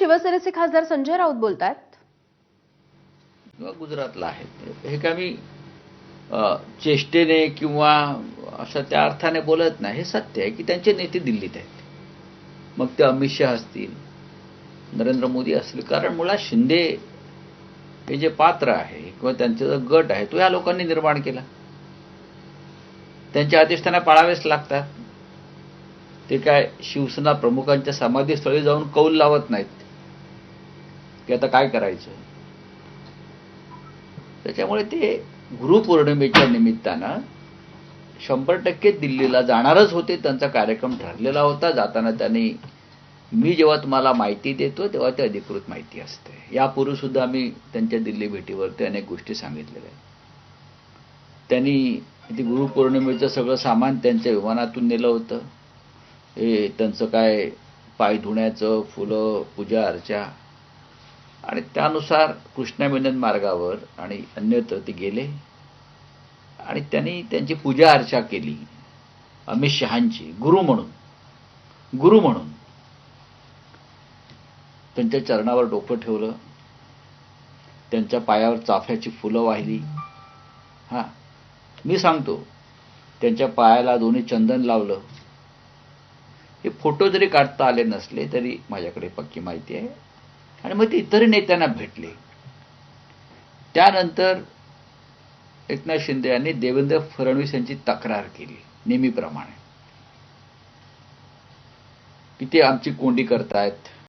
शिवसेनेचे खासदार संजय राऊत बोलतायत. गुजरातला आहे. हे काय मी चेष्टेने किंवा असं त्या अर्थाने बोलत नाही. हे सत्य आहे की त्यांचे नेते दिल्लीत आहेत. मग ते अमित शहा असतील, नरेंद्र मोदी असतील. कारण मुळात शिंदे हे जे पात्र आहे किंवा त्यांचा जो गट आहे तो या लोकांनी निर्माण केला. त्यांचे आदेश त्यांना पाळावेच लागतात. ते काय शिवसेना प्रमुखांच्या समाधीस्थळी जाऊन कौल लावत नाहीत की आता काय करायचं. त्याच्यामुळे ते गुरुपौर्णिमेच्या निमित्तानं 100% दिल्लीला जाणारच होते. त्यांचा कार्यक्रम ठरलेला होता. जाताना त्यांनी मी जेव्हा तुम्हाला माहिती देतो तेव्हा ते अधिकृत माहिती असते. यापूर्वी सुद्धा मी त्यांच्या दिल्ली भेटीवरती अनेक गोष्टी सांगितलेल्या आहेत. त्यांनी ते गुरुपौर्णिमेचं सगळं सामान त्यांच्या विमानातून नेलं होतं. हे त्यांचं काय पाय धुण्याचं, फुलं, पूजा अर्चा आणि त्यानुसार कृष्णा मेनन मार्गावर आणि अन्यत्र ते गेले आणि त्यांनी त्यांची पूजा अर्चा केली. अमित शहांची गुरु म्हणून त्यांच्या चरणावर डोकं ठेवलं. त्यांच्या पायावर चाफ्याची फुलं वाहिली. मी सांगतो, त्यांच्या पायाला दोन्ही चंदन लावलं. हे फोटो जरी काढता आले नसले तरी माझ्याकडे पक्की माहिती आहे. आणि मग ते इतर नेत्यांना भेटले. त्यानंतर एकनाथ शिंदे यांनी देवेंद्र फडणवीस यांची तक्रार केली नेहमीप्रमाणे की ते आमची कोंडी करतायत.